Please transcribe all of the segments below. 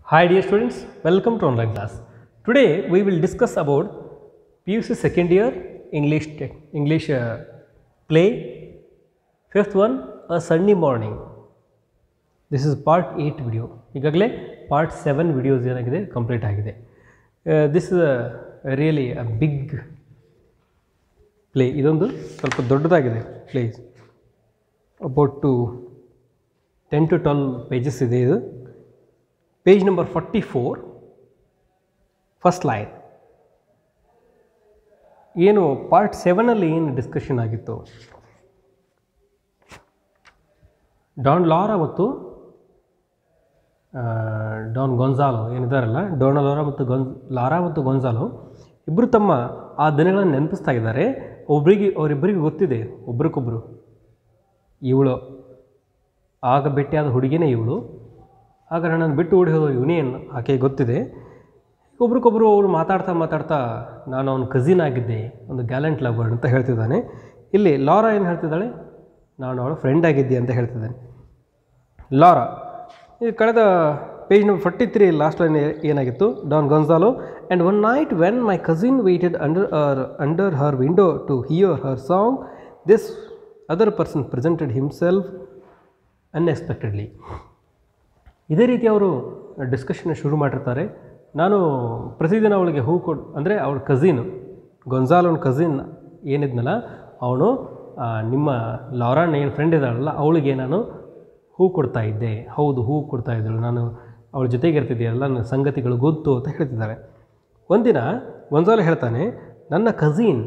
Hi dear students, welcome to online class. Today we will discuss about PUC second year English play. Fifth one, a sunny morning. This is part 8 video. ಈಗಾಗಲೇ part 7 videos ಏನಾಗಿದೆ complete ಆಗಿದೆ. This is really a big play. ಇದೊಂದು ಸ್ವಲ್ಪ ದೊಡ್ಡದಾಗಿದೆ play. About 10 to 12 pages ಇದೆ ಇದು. Page number 44, first line. ಏನು part 7ಅಲ್ಲಿ ಏನು ಡಿಸ್ಕಷನ್ ಆಗಿತ್ತು, ಡಾನ್ ಲಾರಾ ಮತ್ತು ಡಾನ್ ಗೊಂಜಾಲೋ ಏನಿದ್ದಾರಲ್ಲ, ಡಾನ್ ಲಾರಾ ಮತ್ತು ಗೊಂಜಾಲೋ ಇಬ್ಬರು ತಮ್ಮ ಆ ದಿನಗಳನ್ನು ನೆನಪಿಸ್ತಾ ಇದ್ದಾರೆ. ಅವರಿಬ್ಬರಿಗೆ ಗೊತ್ತಿದೆ ಒಬ್ರಿಗೊಬ್ಬರು, ಇವಳು ಆಗ ಭೇಟಿಯಾದ ಹುಡುಗಿನೇ ಇವಳು, ಆಗ ನನ್ನನ್ನು ಬಿಟ್ಟು ಓಡಿ ಹೋದೋ ಇವನೇನು ಆಕೆ ಗೊತ್ತಿದೆ. ಒಬ್ರಿಗೊಬ್ಬರು ಅವರು ಮಾತಾಡ್ತಾ ನಾನು ಅವನ ಕಸಿನ್ ಆಗಿದ್ದೆ, ಒಂದು ಗ್ಯಾಲೆಂಟ್ ಲವರ್ ಅಂತ ಹೇಳ್ತಿದ್ದಾನೆ. ಇಲ್ಲಿ ಲಾರಾ ಏನು ಹೇಳ್ತಿದ್ದಾಳೆ, ನಾನು ಅವಳ ಫ್ರೆಂಡ್ ಆಗಿದ್ದೆ ಅಂತ ಹೇಳ್ತಿದ್ದಾನೆ ಲಾರಾ. ಈ ಕಳೆದ ಪೇಜ್ ನಂಬರ್ 43 ಲಾಸ್ಟ್ ಲೈನ್ ಏನಾಗಿತ್ತು, Don Gonzalo and one night when my cousin waited under her window to hear her song, this other person presented himself unexpectedly. ಇದೇ ರೀತಿ ಅವರು ಡಿಸ್ಕಷನ್ ಶುರು ಮಾಡಿರ್ತಾರೆ. ನಾನು ಪ್ರತಿದಿನ ಅವಳಿಗೆ ಹೂ ಅಂದರೆ ಅವಳ ಕಸಿನ್ ಗೊಂಜಾಲೋನ ಕಸಿನ್ ಏನಿದ್ನಲ್ಲ ಅವನು ನಿಮ್ಮ ಲಾರಾನ್ ಏನು ಫ್ರೆಂಡ್ ಇದ್ದಾಳಲ್ಲ ಅವಳಿಗೆ ನಾನು ಹೂ ಕೊಡ್ತಾ ಇದ್ದೆ. ಹೌದು, ಹೂ ಕೊಡ್ತಾ ಇದ್ದಳು, ನಾನು ಅವಳ ಜೊತೆಗೆ ಇರ್ತಿದ್ದೆ, ಎಲ್ಲ ನನ್ನ ಸಂಗತಿಗಳು ಗೊತ್ತು ಅಂತ ಹೇಳ್ತಿದ್ದಾರೆ. ಒಂದಿನ ಗೊಂಜಾಲೋ ಹೇಳ್ತಾನೆ, ನನ್ನ ಕಸಿನ್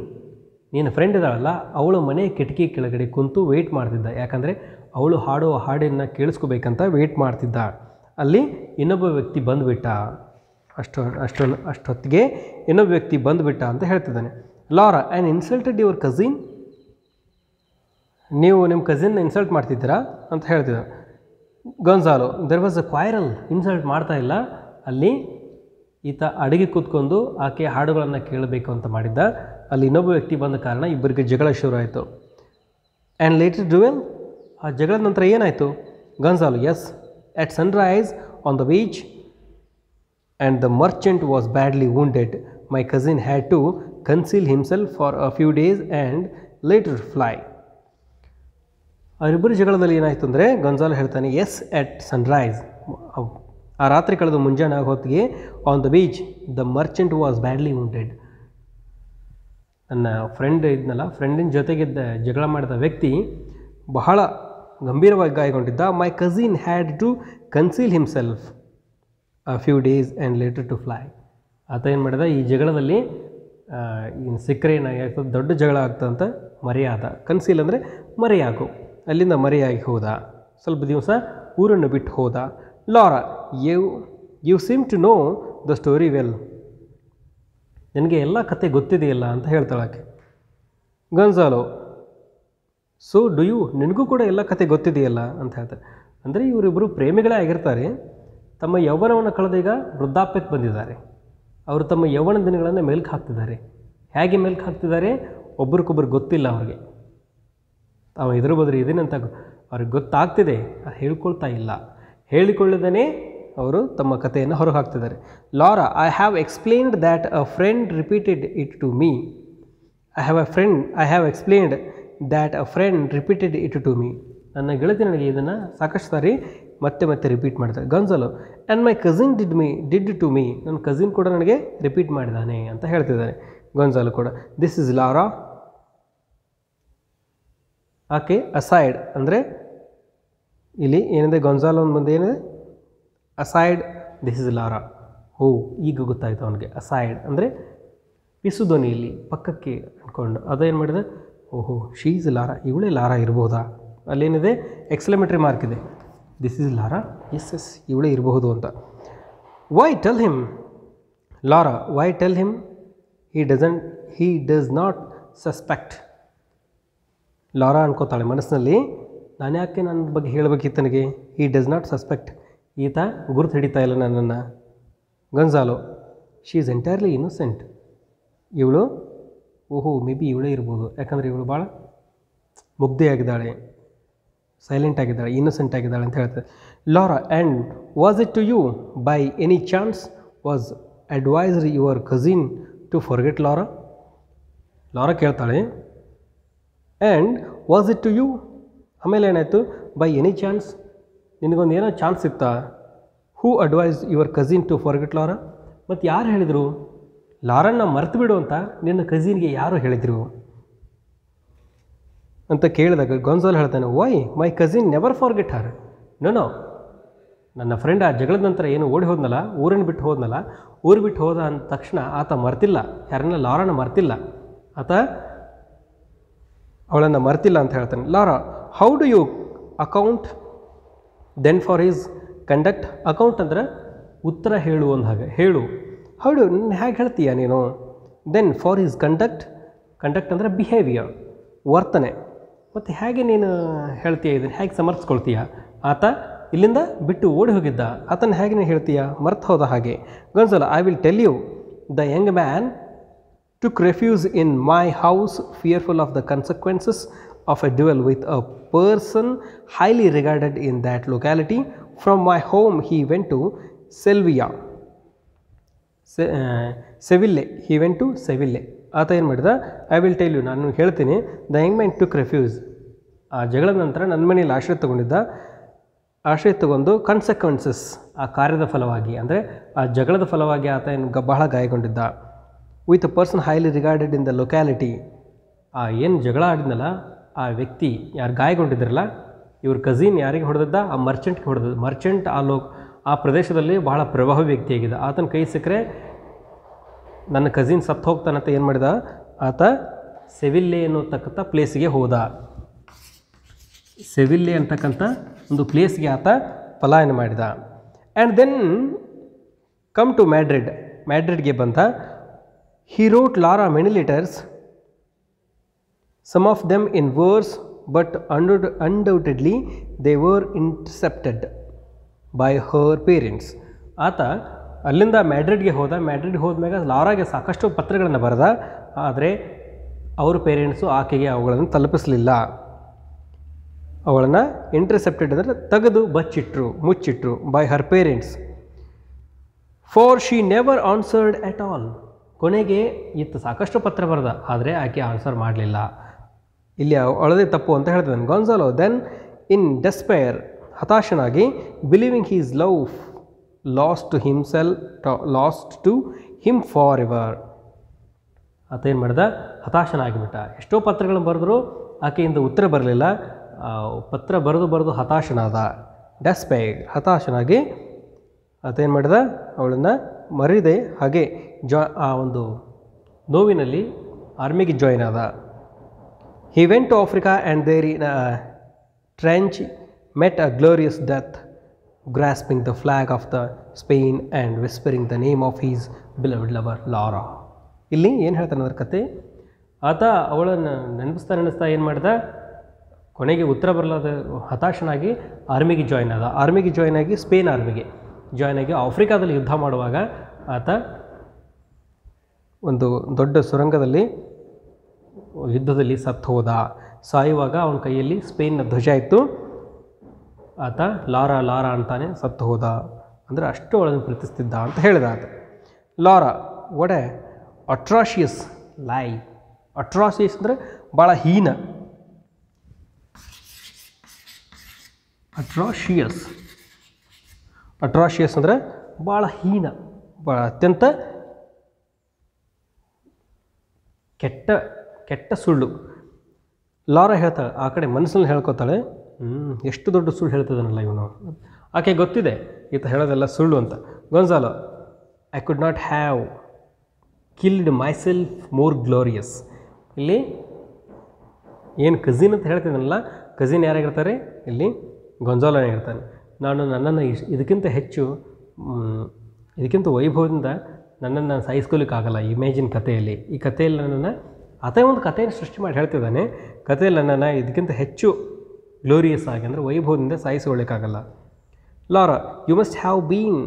ನೀನು ಫ್ರೆಂಡ್ ಇದ್ದಾಳಲ್ಲ ಅವಳು ಮನೆ ಕಿಟಕಿ ಕೆಳಗಡೆ ಕುಂತು ವೆಯ್ಟ್ ಮಾಡ್ತಿದ್ದ, ಯಾಕಂದರೆ ಅವಳು ಹಾಡೋ ಹಾಡನ್ನು ಕೇಳಿಸ್ಕೋಬೇಕಂತ ವೆಯ್ಟ್ ಮಾಡ್ತಿದ್ದ. ಅಲ್ಲಿ ಇನ್ನೊಬ್ಬ ವ್ಯಕ್ತಿ ಬಂದುಬಿಟ್ಟ, ಅಷ್ಟೊತ್ತಿಗೆ ಇನ್ನೊಬ್ಬ ವ್ಯಕ್ತಿ ಬಂದುಬಿಟ್ಟ ಅಂತ ಹೇಳ್ತಿದ್ದಾನೆ. Laura and insulted your cousin, ನೀವು ನಿಮ್ಮ ಕಸಿನ್ನ ಇನ್ಸಲ್ಟ್ ಮಾಡ್ತಿದ್ದೀರಾ ಅಂತ ಹೇಳ್ತಿದ್ದ. Gonzalo there was a quarrel, insult ಮಾಡ್ತಾ ಇಲ್ಲ, ಅಲ್ಲಿ ಈತ ಅಡುಗೆ ಕೂತ್ಕೊಂಡು ಆಕೆ ಹಾಡುಗಳನ್ನು ಕೇಳಬೇಕು ಅಂತ ಮಾಡಿದ್ದ. ಅಲ್ಲಿ ಇನ್ನೊಬ್ಬ ವ್ಯಕ್ತಿ ಬಂದ ಕಾರಣ ಇಬ್ಬರಿಗೆ ಜಗಳ ಶುರು ಆಯಿತು. ಆ್ಯಂಡ್ ಲೇಟರ್ ಡ್ಯುವೆಲ್, ಆ ಜಗಳದ ನಂತರ ಏನಾಯಿತು, Gonzalo is at sunrise on the beach and the merchant was badly wounded. My cousin had to conceal himself for a few days and later fly. ಅವರಿಬ್ಬರು ಜಗಳದಲ್ಲಿ ಏನಾಯಿತು ಅಂದರೆ ಗೊಂಜಾಲೋ ಹೇಳ್ತಾನೆ, ಎಸ್ ಎಟ್ Sunrise, ಆ ರಾತ್ರಿ ಕಳೆದು ಮುಂಜಾನೆ ಆಗೋ ಹೊತ್ತಿಗೆ on the beach the Merchant was badly ವುಂಡೆಡ್. ನನ್ನ ಫ್ರೆಂಡ್ ಇದ್ನಲ್ಲ, ಫ್ರೆಂಡಿನ ಜೊತೆಗಿದ್ದ ಜಗಳ ಮಾಡಿದ ವ್ಯಕ್ತಿ ಬಹಳ ಗಂಭೀರವಾಗಿ ಗಾಯಗೊಂಡಿದ್ದ. My cousin had to conceal himself a few days and later to fly. ಆತ ಏನು ಮಾಡಿದ, ಈ ಜಗಳದಲ್ಲಿ ಇನ್ನು ಸಿಕ್ಕರೆ ಏನಾಗ್ತದೆ, ದೊಡ್ಡ ಜಗಳ ಆಗ್ತದಂತ ಮರೆಯಾದ. ಕನ್ಸೀಲ್ ಅಂದರೆ ಮರೆಯಾಗು, ಅಲ್ಲಿಂದ ಮರೆಯಾಗಿ ಹೋದ, ಸ್ವಲ್ಪ ದಿವಸ ಊರನ್ನು ಬಿಟ್ಟು ಹೋದ. Laura you seem to know the story well, ನನಗೆ ಎಲ್ಲ ಕತೆ ಗೊತ್ತಿದೆಯಲ್ಲ ಅಂತ ಹೇಳ್ತಾಳಾಕೆ. ಗೊಂಜಾಲೋ ಸೊ ಡು ಯು, ನಿನಗೂ ಕೂಡ ಎಲ್ಲ ಕತೆ ಗೊತ್ತಿದೆಯಲ್ಲ ಅಂತ ಹೇಳ್ತಾರೆ. ಅಂದರೆ ಇವರಿಬ್ಬರು ಪ್ರೇಮಿಗಳೇ ಆಗಿರ್ತಾರೆ, ತಮ್ಮ ಯೌವನವನ್ನು ಕಳೆದೀಗ ವೃದ್ಧಾಪ್ಯಕ್ಕೆ ಬಂದಿದ್ದಾರೆ. ಅವರು ತಮ್ಮ ಯೌವನ ದಿನಗಳನ್ನು ಮೆಲ್ಕು ಹಾಕ್ತಿದ್ದಾರೆ. ಹೇಗೆ ಮೆಲ್ಕು ಹಾಕ್ತಿದ್ದಾರೆ, ಒಬ್ರಿಗೊಬ್ರು ಗೊತ್ತಿಲ್ಲ ಅವ್ರಿಗೆ, ತಾವು ಎದುರು ಬದ್ರೆ ಇದೇನಂತ ಅವ್ರಿಗೆ ಗೊತ್ತಾಗ್ತಿದೆ, ಅದು ಹೇಳ್ಕೊಳ್ತಾ ಇಲ್ಲ. ಹೇಳಿಕೊಳ್ಳದೇ ಅವರು ತಮ್ಮ ಕಥೆಯನ್ನು ಹೊರಗೆ ಹಾಕ್ತಿದ್ದಾರೆ. Laura I have explained that a friend repeated it to me. I have explained that a friend repeated it to me. ನನ್ನ ಗೆಳತಿ ನನಗೆ ಇದನ್ನು ಸಾಕಷ್ಟು ಸಾರಿ ಮತ್ತೆ ರಿಪೀಟ್ ಮಾಡ್ತಾರೆ. Gonzalo and my cousin did to me, ನನ್ನ ಕಸಿನ್ ಕೂಡ ನನಗೆ ರಿಪೀಟ್ ಮಾಡಿದ್ದಾನೆ ಅಂತ ಹೇಳ್ತಿದ್ದಾನೆ ಗೊಂಜಾಲೋ ಕೂಡ. ದಿಸ್ ಇಸ್ ಲಾರಾ, ಆಕೆ ಅಸೈಡ್ ಅಂದರೆ ಇಲ್ಲಿ ಏನಿದೆ ಗೊಂಜಾಲೋ ಮುಂದೆ ಏನಿದೆ ಅಸೈಡ್, ದಿಸ್ ಇಸ್ ಲಾರಾ. ಓ ಈಗ ಗೊತ್ತಾಯಿತು ಅವನಿಗೆ, ಅಸೈಡ್ ಅಂದರೆ ಪಿಸು ಧ್ವನಿಯಲ್ಲಿ ಪಕ್ಕಕ್ಕೆ ಅಂದ್ಕೊಂಡು ಅದೇನು ಮಾಡಿದೆ, ಓಹೋ ಶೀ ಈಸ್ ಲಾರಾ, ಇವಳೇ ಲಾರಾ ಇರ್ಬೋದಾ, ಅಲ್ಲೇನಿದೆ ಎಕ್ಸ್ಕ್ಲಮೇಟರಿ ಮಾರ್ಕ್ ಇದೆ, ದಿಸ್ ಈಸ್ ಲಾರಾ, ಎಸ್ ಇವಳೇ ಇರಬಹುದು ಅಂತ. Why tell him Laura, why tell him, he does not suspect. Laura ಅನ್ಕೋತಾಳೆ ಮನಸ್ಸಿನಲ್ಲಿ, ನಾನು ಯಾಕೆ ನನ್ನ ಬಗ್ಗೆ ಹೇಳಬೇಕಿತ್ತು ನನಗೆ, ಹಿ ಡಸ್ ನಾಟ್ ಸಸ್ಪೆಕ್ಟ್, ಈತ ಗುರುತು ಹಿಡಿತಾ ಇಲ್ಲ ನನ್ನನ್ನು. Gonzalo she is entirely innocent, ಇವಳು ಓಹೋ ಮೇ ಬಿ ಇವಳೇ ಇರ್ಬೋದು, ಯಾಕಂದರೆ ಇವಳು ಭಾಳ ಮುಗ್ಧೆಯಾಗಿದ್ದಾಳೆ. ಸೈಲೆಂಟ್ ಆಗಿದ್ದಾಳೆ, ಇನ್ನೋಸೆಂಟ್ ಆಗಿದ್ದಾಳೆ ಅಂತ ಹೇಳ್ತಾರೆ. Laura, and was it to you by any chance was advised your cousin to forget Laura? Laura ಕೇಳ್ತಾಳೆ, and was it to you, ಆಮೇಲೆ ಏನಾಯಿತು, ಬೈ ಎನಿ ಚಾನ್ಸ್, ನಿನಗೊಂದು ಏನೋ ಚಾನ್ಸ್ ಇತ್ತಾ? Who advise your cousin to forget Laura? ಮತ್ತು ಯಾರು ಹೇಳಿದರು ಲಾರನ್ನ ಮರೆತು ಬಿಡು ಅಂತ? ನಿನ್ನ ಕಸಿನ್ಗೆ ಯಾರು ಹೇಳಿದರು ಅಂತ ಕೇಳಿದಾಗ ಗೊಂಜಾಲ್ ಹೇಳ್ತಾನೆ, why my cousin never forget her. No, ನನ್ನ ಫ್ರೆಂಡ್ ಆ ಜಗಳದ ನಂತರ ಏನು ಓಡಿ ಹೋದ್ನಲ್ಲ, ಊರನ್ನು ಬಿಟ್ಟು ಹೋದ್ನಲ್ಲ, ಊರು ಬಿಟ್ಟು ಹೋದ ಅಂದ ತಕ್ಷಣ ಆತ ಮರ್ತಿಲ್ಲ, ಯಾರನ್ನ ಲಾರನ್ನ ಮರ್ತಿಲ್ಲ, ಆತ ಅವಳನ್ನು ಮರ್ತಿಲ್ಲ ಅಂತ ಹೇಳ್ತಾನೆ. Laura, how do you account then for his conduct? Account ಅಂದರೆ ಉತ್ತರ ಹೇಳು ಅಂದ ಹಾಗೆ, ಹೇಳು. ಹೌ ಡು, ಹೇಗೆ ಹೇಳ್ತೀಯ ನೀನು? Then for his conduct, conduct ಅಂದರೆ ಬಿಹೇವಿಯರ್, ವರ್ತನೆ. ಮತ್ತು ಹೇಗೆ ನೀನು ಹೇಳ್ತೀಯ, ಇದನ್ನು ಹೇಗೆ ಸಮರ್ಥಿಸ್ಕೊಳ್ತೀಯ? ಆತ ಇಲ್ಲಿಂದ ಬಿಟ್ಟು ಓಡಿ ಹೋಗಿದ್ದ, ಆತನ ಹೇಗೆ ನೀನು ಹೇಳ್ತೀಯ? ಮರ್ತು ಹೋದ ಹಾಗೆ. Gonzalo, I will tell you, the young man took refuge in my house, fearful of the consequences of a duel with a person highly regarded in that locality. From my home he went to Seville. He went to Seville. ಆತ ಏನು ಮಾಡಿದ? I will tell you, ನಾನು ಹೇಳ್ತೀನಿ. The young man took refuse, ಆ ಜಗಳದ ನಂತರ ನನ್ನ ಮನೆಯಲ್ಲಿ ಆಶ್ರಯ ತಗೊಂಡಿದ್ದ. ಆಶ್ರಯ ತಗೊಂಡು ಕನ್ಸೆಕ್ವೆನ್ಸಸ್, ಆ ಕಾರ್ಯದ ಫಲವಾಗಿ, ಅಂದರೆ ಆ ಜಗಳದ ಫಲವಾಗಿ ಆತ ಏನು ಬಹಳ ಗಾಯಗೊಂಡಿದ್ದ. With a person highly regarded in the locality, ಆ ಏನು ಜಗಳ ಆಡಿದ್ನಲ್ಲ ಆ ವ್ಯಕ್ತಿ, ಯಾರು ಗಾಯಗೊಂಡಿದ್ರಲ್ಲ, ಇವ್ರ ಕಸಿನ್ ಯಾರಿಗೆ ಹೊಡೆದಿದ್ದ? ಆ ಮರ್ಚೆಂಟ್ಗೆ ಹೊಡೆದ. ಮರ್ಚೆಂಟ್ ಆ ಪ್ರದೇಶದಲ್ಲಿ ಬಹಳ ಪ್ರಭಾವಿ ವ್ಯಕ್ತಿಯಾಗಿದೆ. ಆತನ ಕೈ ಸಿಕ್ಕರೆ ನನ್ನ ಕಸಿನ್ ಸತ್ತು ಹೋಗ್ತಾನಂತ ಏನು ಮಾಡಿದ? ಆತ ಸೆವಿಲ್ಲೆ ಅನ್ನೋತಕ್ಕಂಥ ಪ್ಲೇಸಿಗೆ ಹೋದ. ಸೆವಿಲ್ಲೆ ಅಂತಕ್ಕಂಥ ಒಂದು ಪ್ಲೇಸ್ಗೆ ಆತ ಪಲಾಯನ ಮಾಡಿದ. And then come to Madrid, ಮ್ಯಾಡ್ರಿಡ್ಗೆ ಬಂದ. He wrote Lara many letters, some of them in verse, but undoubtedly they were intercepted by her parents. ಆತ ಅಲ್ಲಿಂದ ಮ್ಯಾಡ್ರಿಡ್ಗೆ ಹೋದ. ಮ್ಯಾಡ್ರಿಡ್ಗೆ ಹೋದ್ಮ್ಯಾಗ ಲಾರಾಗೆ ಸಾಕಷ್ಟು ಪತ್ರಗಳನ್ನು ಬರೆದ, ಆದರೆ ಅವ್ರ ಪೇರೆಂಟ್ಸು ಆಕೆಗೆ ಅವುಗಳನ್ನು ತಲುಪಿಸಲಿಲ್ಲ. ಅವಳನ್ನು ಇಂಟರ್ಸೆಪ್ಟೆಡ್ ಅಂದರೆ ತೆಗೆದು ಬಚ್ಚಿಟ್ರು, ಮುಚ್ಚಿಟ್ರು. By her parents, for she never answered at all. ಕೊನೆಗೆ ಈತ ಸಾಕಷ್ಟು ಪತ್ರ ಬರೆದ, ಆದರೆ ಆಕೆ ಆನ್ಸರ್ ಮಾಡಲಿಲ್ಲ. ಇಲ್ಲಿ ಅವಳದೇ ತಪ್ಪು ಅಂತ ಹೇಳ್ತಾನೆ ಗೊಂಜಾಲೋ. ದೆನ್ ಇನ್ ಡೆಸ್ಪೈರ್, ಹತಾಶನಾಗಿ, believing his love lost to him for ever. ಆತ ಏನು ಮಾಡಿದ? ಹತಾಶನಾಗಿಬಿಟ್ಟ. ಎಷ್ಟೋ ಪತ್ರಗಳನ್ನು ಬರೆದ್ರು ಆಕೆಯಿಂದ ಉತ್ತರ ಬರಲಿಲ್ಲ. ಪತ್ರ ಬರೆದು ಹತಾಶನಾದ. ಡೆಸ್ಪೈರ್, ಹತಾಶನಾಗಿ ಆತ ಏನು ಮಾಡಿದ? ಅವಳನ್ನು ಮರಿದೆ. ಹಾಗೆ ಆ ಒಂದು ನೋವಿನಲ್ಲಿ ಆರ್ಮಿಗೆ ಜಾಯ್ನ್ ಆದ. He went to Africa and there in trench met a glorious death, grasping the flag of the Spain and whispering the name of his beloved lover Laura. ಇಲ್ಲಿ ಏನು ಹೇಳ್ತಾನೆ ಅದರ ಕತೆ? ಆತ ಅವಳನ್ನು ನೆನಪಿಸ್ತಾ ಏನು ಮಾಡಿದ? ಕೊನೆಗೆ ಉತ್ತರ ಬರಲಾದ ಹತಾಶನಾಗಿ ಆರ್ಮಿಗೆ ಜಾಯ್ನ್ ಆದ. ಆರ್ಮಿಗೆ ಜಾಯ್ನ್ ಆಗಿ ಸ್ಪೇನ್ ಆರ್ಮಿಗೆ ಜಾಯ್ನ್ ಆಗಿ ಆಫ್ರಿಕಾದಲ್ಲಿ ಯುದ್ಧ ಮಾಡುವಾಗ ಆತ ಒಂದು ದೊಡ್ಡ ಸುರಂಗದಲ್ಲಿ ಯುದ್ಧದಲ್ಲಿ ಸತ್ತು ಹೋದ. ಸಾಯುವಾಗ ಅವನ ಕೈಯಲ್ಲಿ ಸ್ಪೇನ್ನ ಧ್ವಜ ಇತ್ತು. ಆತ ಲಾರಾ ಲಾರಾ ಅಂತಾನೆ ಸತ್ತು ಹೋದ. ಅಂದರೆ ಅಷ್ಟು ಅವಳನ್ನು ಪ್ರೀತಿಸ್ತಿದ್ದ ಅಂತ ಹೇಳಿದ ಆತ. ಲಾರಾ, ವಾಟ್ ಎ ಅಟ್ರಾಷಿಯಸ್ ಲೈ. ಅಟ್ರಾಷಿಯಸ್ ಅಂದರೆ ಭಾಳ ಹೀನ. ಅಟ್ರಾಷಿಯಸ್ ಅಂದರೆ ಭಾಳ ಹೀನ, ಭಾಳ ಅತ್ಯಂತ ಕೆಟ್ಟ ಸುಳ್ಳು. ಲಾರಾ ಹೇಳ್ತಾಳೆ, ಆ ಕಡೆ ಮನಸ್ಸಲ್ಲಿ ಹೇಳ್ಕೊತಾಳೆ, ಎಷ್ಟು ದೊಡ್ಡ ಸುಳ್ಳು ಹೇಳ್ತಿದ್ದಾನಲ್ಲ ಇವನು. ಆಕೆ ಗೊತ್ತಿದೆ ಈತ ಹೇಳೋದೆಲ್ಲ ಸುಳ್ಳು ಅಂತ. Gonzalo, I could not have killed my self more glorious. ಇಲ್ಲಿ ಏನು ಕಸಿನ್ ಅಂತ ಹೇಳ್ತಿದ್ದಾನಲ್ಲ, ಕಸಿನ್ ಯಾರಾಗಿರ್ತಾರೆ ಇಲ್ಲಿ? ಗೊಂಜಾಲೋನೇ ಇರ್ತಾನೆ. ನನ್ನನ್ನು ಇದಕ್ಕಿಂತ ವೈಭವದಿಂದ ನನ್ನನ್ನು ಸಾಯಿಸ್ಕೊಳ್ಳಿಕ್ಕಾಗಲ್ಲ ಇಮೇಜಿನ್ ಕಥೆಯಲ್ಲಿ. ಈ ಕಥೆಯಲ್ಲಿ ನನ್ನನ್ನು ಆತ ಒಂದು ಕಥೆಯನ್ನು ಸೃಷ್ಟಿ ಮಾಡಿ ಹೇಳ್ತಿದ್ದಾನೆ. ಕಥೆಯಲ್ಲಿ ನನ್ನನ್ನು ಇದಕ್ಕಿಂತ ಹೆಚ್ಚು ಗ್ಲೋರಿಯಸ್ ಆಗಿ ಅಂದರೆ ವೈಭವದಿಂದ ಸಾಯಿಸಿಕೊಳ್ಳಿಕ್ಕಾಗಲ್ಲ. Laura, you must have been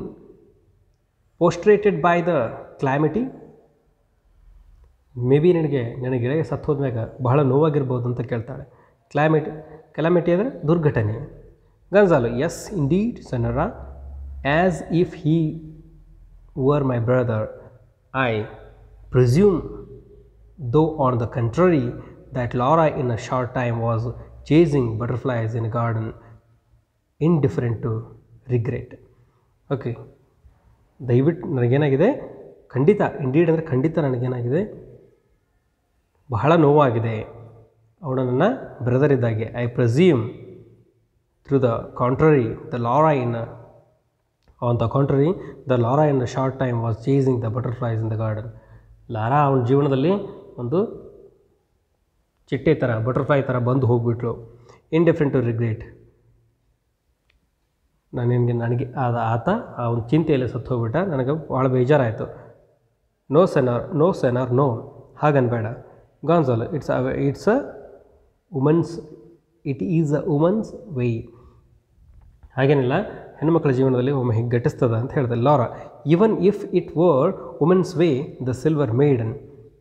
prostrated by the calamity. Maybe ನನಗೆ ಸತ್ತು ಹೋದ್ಮ್ಯಾಗ ಬಹಳ ನೋವಾಗಿರ್ಬೋದು ಅಂತ ಕೇಳ್ತಾಳೆ. ಕೆಲಾಮಿಟಿ ಅಂದರೆ ದುರ್ಘಟನೆ. Gonzalo yes indeed señora, as if he were my brother, I presume though on the contrary that Laura in a short time was chasing butterflies in a garden, indifferent to regret. Okay, ದಯವಿಟ್ಟು ನನಗೇನಾಗಿದೆ, ಖಂಡಿತ indeed ಅಂದರೆ ಖಂಡಿತ ನನಗೇನಾಗಿದೆ, ಬಹಳ ನೋವಾಗಿದೆ. ಅವಳು ನನ್ನ brother ಇದ್ದಾಗೆ. I presume through the contrary the Lara in on the contrary the Lara in a short time was chasing the butterflies in the garden. Lara ಅವನ ಜೀವನದಲ್ಲಿ ಒಂದು ಚಿಟ್ಟೆ ಥರ, ಬಟರ್ಫ್ಲೈ ಥರ ಬಂದು ಹೋಗ್ಬಿಟ್ಲು. ಇಂಡಿಫರೆಂಟ್ ಟು ರಿಗ್ರೆಟ್, ನನಗೆ ಆತ ಅವನ ಚಿಂತೆಯಲ್ಲಿ ಸತ್ತು ಹೋಗ್ಬಿಟ್ಟ, ನನಗೆ ಭಾಳ ಬೇಜಾರಾಯಿತು. ನೋ ಸೆನರ್ ನೋ, ಹಾಗನ್ಬೇಡ. Gonzalo it is a woman's way. ಹಾಗೇನಿಲ್ಲ, ಹೆಣ್ಣುಮಕ್ಕಳ ಜೀವನದಲ್ಲಿ ಒಮ್ಮೆ ಹೀಗೆ ಘಟಿಸ್ತದ ಅಂತ ಹೇಳಿದೆ. Laura, even if it were women's way, the silver maiden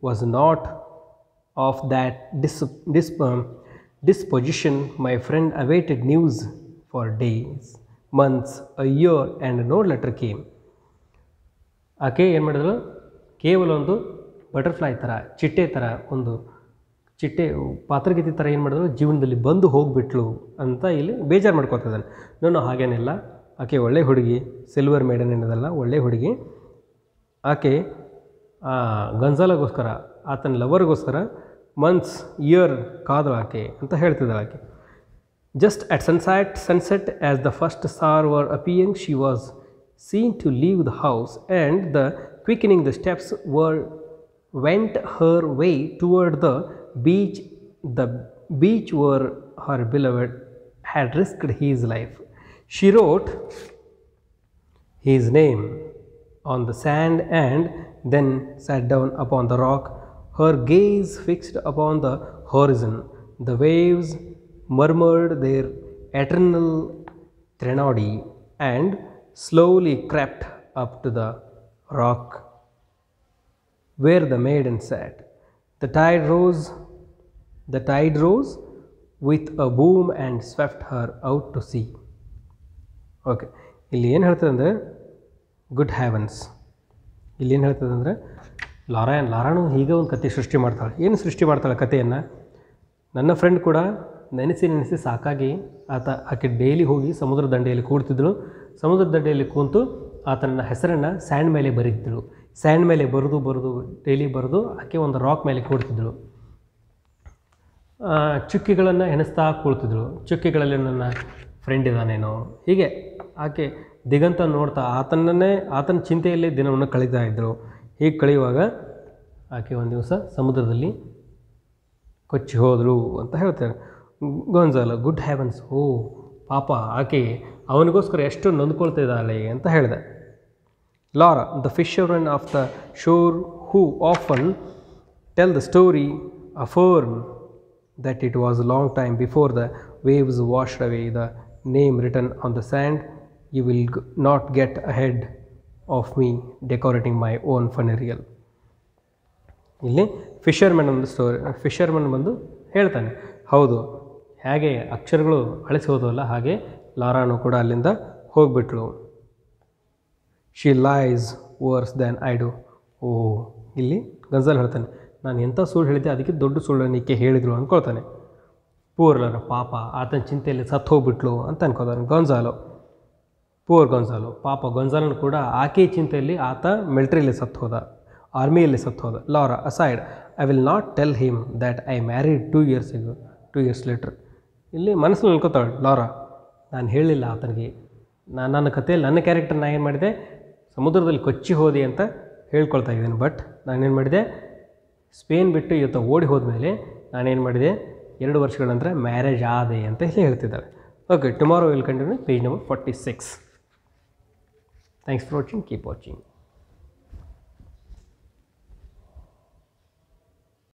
was not of that disposition. My friend awaited news for days, months, a year, and no letter came. ಆಕೆ ಏನು ಮಾಡಿದ್ರು, ಕೇವಲ ಒಂದು ಬಟರ್ಫ್ಲೈ ಥರ, ಚಿಟ್ಟೆ ಥರ, ಒಂದು ಚಿಟ್ಟೆ ಪಾತ್ರಗಿತ್ತಿ ಥರ ಏನು ಮಾಡಿದ್ರು, ಜೀವನದಲ್ಲಿ ಬಂದು ಹೋಗಿಬಿಟ್ಲು ಅಂತ ಇಲ್ಲಿ ಬೇಜಾರು ಮಾಡ್ಕೊತಿದ್ದಾನೆ. ನಾನು ಹಾಗೇನಿಲ್ಲ, ಆಕೆ ಒಳ್ಳೆ ಹುಡುಗಿ, ಸಿಲ್ವರ್ ಮೇಡನ್ ಏನದಲ್ಲ, ಒಳ್ಳೆ ಹುಡುಗಿ. ಆಕೆ ಗನ್ಸಾಲಗೋಸ್ಕರ, ಆತನ ಲವರ್ಗೋಸ್ಕರ ಮಂತ್ಸ್, ಇಯರ್ ಕಾದಳು ಆಕೆ ಅಂತ ಹೇಳ್ತಿದ್ದಾಳೆ ಆಕೆ. Just at sunset as the first star were appearing, she was seen to leave the house, and the quickening the steps went her way toward the beach where her beloved had risked his life. She wrote his name on the sand and then sat down upon the rock, her gaze fixed upon the horizon. The waves murmured their eternal threnody and slowly crept up to the rock where the maiden sat. The tide rose with a boom and swept her out to sea. Okay, ಇಲ್ಲಿ ಏನು ಹೇಳ್ತದೆ ಅಂದರೆ, good ಹ್ಯಾವನ್ಸ್, ಇಲ್ಲಿ ಏನು ಹೇಳ್ತದೆ ಅಂದರೆ, ಲಾರಾನು ಹೀಗೆ ಒಂದು ಕತೆ ಸೃಷ್ಟಿ ಮಾಡ್ತಾಳೆ. ಏನು ಸೃಷ್ಟಿ ಮಾಡ್ತಾಳೆ ಕಥೆಯನ್ನು? ನನ್ನ ಫ್ರೆಂಡ್ ಕೂಡ ನೆನೆಸಿ ಸಾಕಾಗಿ ಆಕೆ ಡೈಲಿ ಹೋಗಿ ಸಮುದ್ರ ದಂಡೆಯಲ್ಲಿ ಕೂಡ್ತಿದ್ದಳು. ಸಮುದ್ರ ದಂಡೆಯಲ್ಲಿ ಕೂತು ಆತನ ಹೆಸರನ್ನು ಸ್ಯಾಂಡ್ ಮೇಲೆ ಬರೀತಿದ್ದಳು. ಸ್ಯಾಂಡ್ ಮೇಲೆ ಬರೆದು ಡೈಲಿ ಬರೆದು ಆಕೆ ಒಂದು ರಾಕ್ ಮೇಲೆ ಕೂಡ್ತಿದ್ದಳು. ಚುಕ್ಕಿಗಳನ್ನು ಎಣಿಸ್ತಾ ಕೂಳ್ತಿದ್ದಳು. ಚುಕ್ಕಿಗಳಲ್ಲಿ ನನ್ನ ಫ್ರೆಂಡ್ ಇದ್ದಾನೇನೋ, ಹೀಗೆ ಆಕೆ ದಿಗಂತ ನೋಡ್ತಾ ಆತನ ಚಿಂತೆಯಲ್ಲಿ ದಿನವನ್ನು ಕಳೀತಾ ಇದ್ದರು. ಹೀಗೆ ಕಳೆಯುವಾಗ ಆಕೆ ಒಂದು ದಿವಸ ಸಮುದ್ರದಲ್ಲಿ ಕೊಚ್ಚಿ ಹೋದಳು ಅಂತ ಹೇಳ್ತಾರೆ ಗೊಂಜಾಲೋ. ಗುಡ್ ಹ್ಯಾವನ್ಸ್, ಓ ಪಾಪ, ಆಕೆ ಅವನಿಗೋಸ್ಕರ ಎಷ್ಟು ನೊಂದ್ಕೊಳ್ತಾ ಇದ್ದಾಳೆ ಅಂತ ಹೇಳಿದೆ. Lara, the fisherman of the shore who often tell the story affirm that it was a long time before the waves washed away the name written on the sand. You will not get ahead of me decorating my own funeral. ಇಲ್ಲಿ fisherman ಒಂದು story, fisherman ಬಂದು ಹೇಳ್ತಾನೆ, ಹೌದು, ಹೇಗೆ ಅಕ್ಷರಗಳು ಅಳಿಸಿ ಹೋದವಲ್ಲ ಹಾಗೆ ಲಾರಾನು ಕೂಡ ಅಲ್ಲಿಂದ ಹೋಗ್ಬಿಟ್ಲು. She lies worse than I do. Oh, ಇಲ್ಲಿ ಗಜಲ್ ಹೇಳ್ತಾನೆ, ನಾನು ಎಂಥ ಸುಳ್ಳು ಹೇಳಿದ್ದೆ, ಅದಕ್ಕೆ ದೊಡ್ಡ ಸುಳ್ಳನಿಕೆ ಹೇಳಿದರು ಅಂದ್ಕೊಳ್ತಾನೆ. ಪೂರ್ ಲಾರಾ, ಪಾಪ, ಆತನ ಚಿಂತೆಯಲ್ಲಿ ಸತ್ತು ಹೋಗ್ಬಿಟ್ಲು ಅಂತ ಅನ್ಕೋತಾನೆ ಗೊಂಜಾಲೋ. ಪೂರ್ ಗೊಂಜಾಲೋ, ಪಾಪ ಗೊಂಜಾಲನು ಕೂಡ ಆಕೆ ಚಿಂತೆಯಲ್ಲಿ ಆತ ಮಿಲ್ಟ್ರಿಯಲ್ಲಿ ಸತ್ತು ಹೋದ, ಆರ್ಮಿಯಲ್ಲಿ ಸತ್ತು ಹೋದ. Lara, aside, I will not tell him that I married 2 years later. ಇಲ್ಲಿ ಮನಸ್ಸಲ್ಲಿ ಅನ್ಕೋತಾಳೆ ಲಾರಾ, ನಾನು ಹೇಳಿಲ್ಲ ಆತನಿಗೆ, ನನ್ನ ಕಥೆಯಲ್ಲಿ ನನ್ನ ಕ್ಯಾರೆಕ್ಟರ್ ನಾನು ಏನು ಮಾಡಿದೆ, ಸಮುದ್ರದಲ್ಲಿ ಕೊಚ್ಚಿ ಹೋದೆ ಅಂತ ಹೇಳ್ಕೊಳ್ತಾ ಇದ್ದೀನಿ. ಬಟ್ ನಾನೇನು ಮಾಡಿದೆ, ಸ್ಪೇನ್ ಬಿಟ್ಟು ಇವತ್ತು ಓಡಿ ಹೋದ್ಮೇಲೆ ನಾನೇನು ಮಾಡಿದೆ, 2 ವರ್ಷಗಳ ನಂತರ ಮ್ಯಾರೇಜ್ ಆದೆ ಅಂತ ಹೇಳ್ತಿದ್ದಾಳೆ. Okay, tomorrow will continue page number 46. Thanks for watching, keep watching.